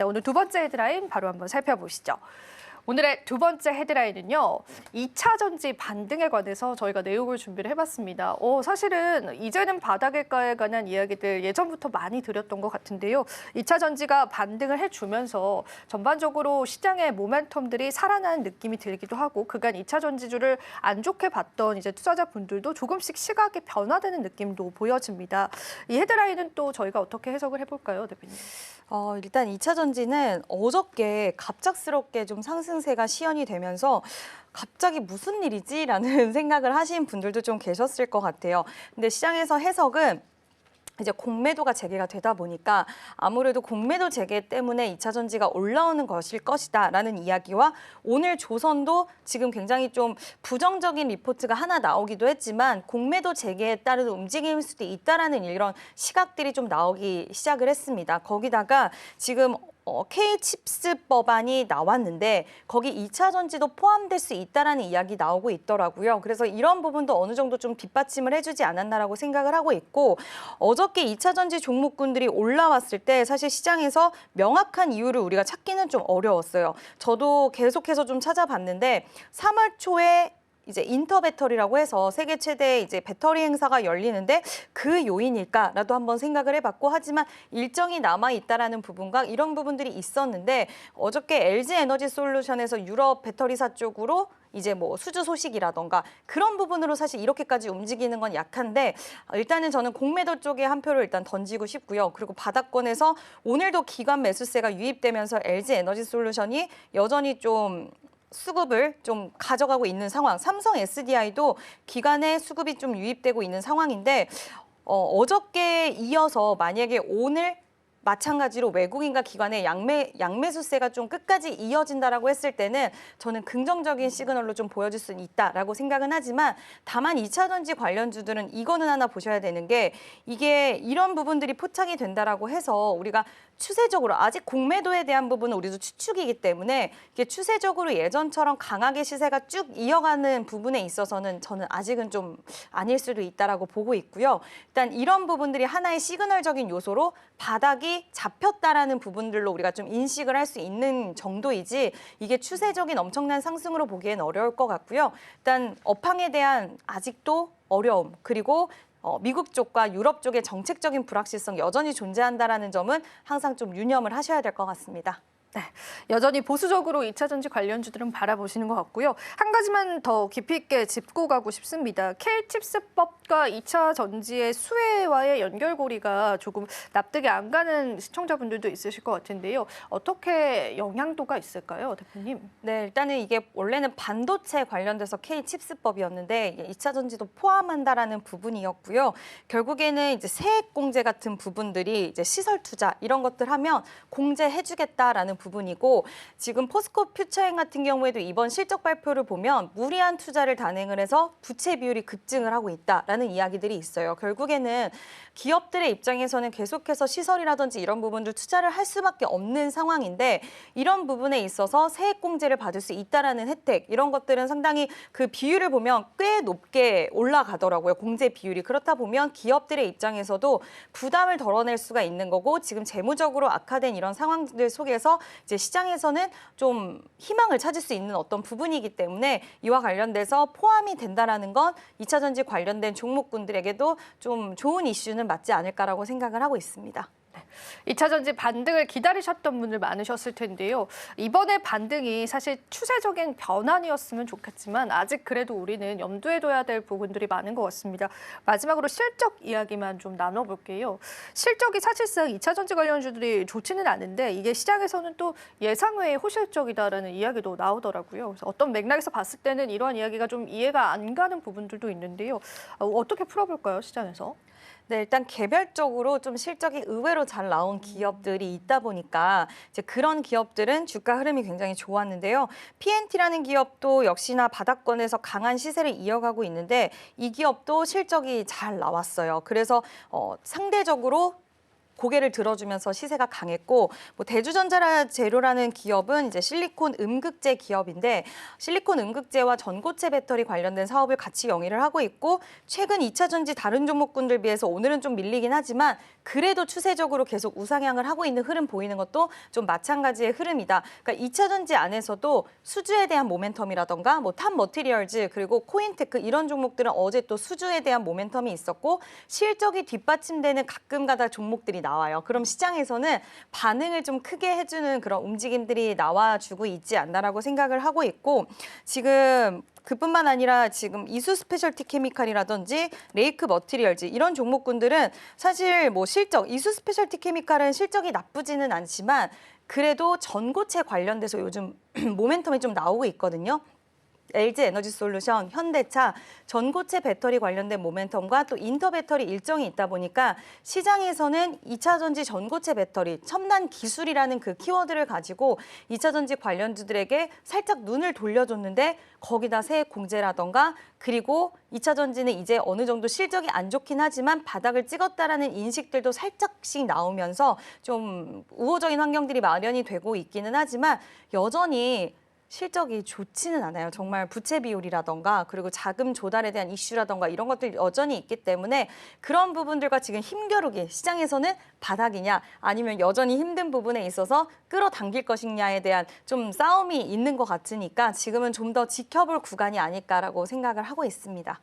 네, 오늘 두 번째 헤드라인 바로 한번 살펴보시죠. 오늘의 두 번째 헤드라인은요. 2차 전지 반등에 관해서 저희가 내용을 준비를 해봤습니다. 사실은 이제는 바닥일까에 관한 이야기들 예전부터 많이 드렸던 것 같은데요. 2차 전지가 반등을 해주면서 전반적으로 시장의 모멘텀들이 살아나는 느낌이 들기도 하고 그간 2차 전지주를 안 좋게 봤던 이제 투자자분들도 조금씩 시각이 변화되는 느낌도 보여집니다. 이 헤드라인은 또 저희가 어떻게 해석을 해볼까요, 대표님? 일단 2차 전지는 어저께 갑작스럽게 좀 상승세가 시연이 되면서 갑자기 무슨 일이지라는 생각을 하신 분들도 좀 계셨을 것 같아요. 근데 시장에서 해석은 이제 공매도가 재개가 되다 보니까 아무래도 공매도 재개 때문에 2차 전지가 올라오는 것일 것이다라는 이야기와 오늘 조선도 지금 굉장히 좀 부정적인 리포트가 하나 나오기도 했지만 공매도 재개에 따른 움직임일 수도 있다라는 이런 시각들이 좀 나오기 시작을 했습니다. 거기다가 지금 K칩스 법안이 나왔는데 거기 2차 전지도 포함될 수 있다라는 이야기 나오고 있더라고요. 그래서 이런 부분도 어느 정도 좀 뒷받침을 해주지 않았나라고 생각을 하고 있고 어저께 2차 전지 종목군들이 올라왔을 때 사실 시장에서 명확한 이유를 우리가 찾기는 좀 어려웠어요. 저도 계속해서 좀 찾아봤는데 3월 초에 이제 인터배터리라고 해서 세계 최대의 이제 배터리 행사가 열리는데 그 요인일까라도 한번 생각을 해봤고 하지만 일정이 남아 있다라는 부분과 이런 부분들이 있었는데 어저께 LG 에너지 솔루션에서 유럽 배터리사 쪽으로 이제 뭐 수주 소식이라던가 그런 부분으로 사실 이렇게까지 움직이는 건 약한데 일단은 저는 공매도 쪽에 한 표를 일단 던지고 싶고요. 그리고 바닥권에서 오늘도 기관 매수세가 유입되면서 LG 에너지 솔루션이 여전히 좀 수급을 좀 가져가고 있는 상황. 삼성 SDI도 기관의 수급이 좀 유입되고 있는 상황인데 어저께 이어서 만약에 오늘 마찬가지로 외국인과 기관의 양매수세가 좀 끝까지 이어진다라고 했을 때는 저는 긍정적인 시그널로 좀 보여줄 수는 있다라고 생각은 하지만 다만 2차 전지 관련주들은 이거는 하나 보셔야 되는 게 이게 이런 부분들이 포착이 된다라고 해서 우리가 추세적으로 아직 공매도에 대한 부분은 우리도 추측이기 때문에 이게 추세적으로 예전처럼 강하게 시세가 쭉 이어가는 부분에 있어서는 저는 아직은 좀 아닐 수도 있다라고 보고 있고요. 일단 이런 부분들이 하나의 시그널적인 요소로 바닥이 잡혔다라는 부분들로 우리가 좀 인식을 할 수 있는 정도이지 이게 추세적인 엄청난 상승으로 보기엔 어려울 것 같고요. 일단 업황에 대한 아직도 어려움 그리고 미국 쪽과 유럽 쪽의 정책적인 불확실성 여전히 존재한다라는 점은 항상 좀 유념을 하셔야 될 것 같습니다. 네, 여전히 보수적으로 2차 전지 관련주들은 바라보시는 것 같고요. 한 가지만 더 깊이 있게 짚고 가고 싶습니다. K칩스법과 2차 전지의 수혜와의 연결고리가 조금 납득이 안 가는 시청자분들도 있으실 것 같은데요. 어떻게 영향도가 있을까요, 대표님? 네, 일단은 이게 원래는 반도체 관련돼서 K칩스법이었는데 2차 전지도 포함한다라는 부분이었고요. 결국에는 이제 세액 공제 같은 부분들이 이제 시설 투자 이런 것들 하면 공제해주겠다라는 부분이고 지금 포스코 퓨처행 같은 경우에도 이번 실적 발표를 보면 무리한 투자를 단행을 해서 부채 비율이 급증을 하고 있다라는 이야기들이 있어요. 결국에는 기업들의 입장에서는 계속해서 시설이라든지 이런 부분들 투자를 할 수밖에 없는 상황인데 이런 부분에 있어서 세액 공제를 받을 수 있다라는 혜택 이런 것들은 상당히 그 비율을 보면 꽤 높게 올라가더라고요. 공제 비율이. 그렇다 보면 기업들의 입장에서도 부담을 덜어낼 수가 있는 거고 지금 재무적으로 악화된 이런 상황들 속에서 이제 시장에서는 좀 희망을 찾을 수 있는 어떤 부분이기 때문에 이와 관련돼서 포함이 된다라는 건 2차 전지 관련된 종목군들에게도 좀 좋은 이슈는 맞지 않을까라고 생각을 하고 있습니다. 2차 전지 반등을 기다리셨던 분들 많으셨을 텐데요. 이번에 반등이 사실 추세적인 변환이었으면 좋겠지만 아직 그래도 우리는 염두에 둬야 될 부분들이 많은 것 같습니다. 마지막으로 실적 이야기만 좀 나눠볼게요. 실적이 사실상 2차 전지 관련주들이 좋지는 않은데 이게 시장에서는 또 예상 외의 호실적이다라는 이야기도 나오더라고요. 그래서 어떤 맥락에서 봤을 때는 이러한 이야기가 좀 이해가 안 가는 부분들도 있는데요. 어떻게 풀어볼까요, 시장에서? 네, 일단 개별적으로 좀 실적이 의외로 잘 나온 기업들이 있다 보니까 이제 그런 기업들은 주가 흐름이 굉장히 좋았는데요. PNT라는 기업도 역시나 바닥권에서 강한 시세를 이어가고 있는데 이 기업도 실적이 잘 나왔어요. 그래서 상대적으로 고개를 들어주면서 시세가 강했고 뭐 대주전자 재료라는 기업은 이제 실리콘 음극재 기업인데 실리콘 음극재와 전고체 배터리 관련된 사업을 같이 영위를 하고 있고 최근 2차 전지 다른 종목군들 비해서 오늘은 좀 밀리긴 하지만 그래도 추세적으로 계속 우상향을 하고 있는 흐름 보이는 것도 좀 마찬가지의 흐름이다. 그러니까 2차 전지 안에서도 수주에 대한 모멘텀이라던가 뭐 탑 머티리얼즈 그리고 코인테크 이런 종목들은 어제 또 수주에 대한 모멘텀이 있었고 실적이 뒷받침되는 가끔가다 종목들이 나와요. 그럼 시장에서는 반응을 좀 크게 해주는 그런 움직임들이 나와주고 있지 않나라고 생각을 하고 있고 지금 그뿐만 아니라 지금 이수 스페셜티 케미칼이라든지 레이크 머티리얼즈 이런 종목군들은 사실 뭐 이수 스페셜티 케미칼은 실적이 나쁘지는 않지만 그래도 전고체 관련돼서 요즘 모멘텀이 좀 나오고 있거든요. LG 에너지 솔루션, 현대차, 전고체 배터리 관련된 모멘텀과 또 인터 배터리 일정이 있다 보니까 시장에서는 2차 전지 전고체 배터리, 첨단 기술이라는 그 키워드를 가지고 2차 전지 관련주들에게 살짝 눈을 돌려줬는데 거기다 세액 공제라던가 그리고 2차 전지는 이제 어느 정도 실적이 안 좋긴 하지만 바닥을 찍었다라는 인식들도 살짝씩 나오면서 좀 우호적인 환경들이 마련이 되고 있기는 하지만 여전히 실적이 좋지는 않아요. 정말 부채 비율이라던가 그리고 자금 조달에 대한 이슈라던가 이런 것들이 여전히 있기 때문에 그런 부분들과 지금 힘겨루기 시장에서는 바닥이냐 아니면 여전히 힘든 부분에 있어서 끌어당길 것이냐에 대한 좀 싸움이 있는 것 같으니까 지금은 좀 더 지켜볼 구간이 아닐까라고 생각을 하고 있습니다.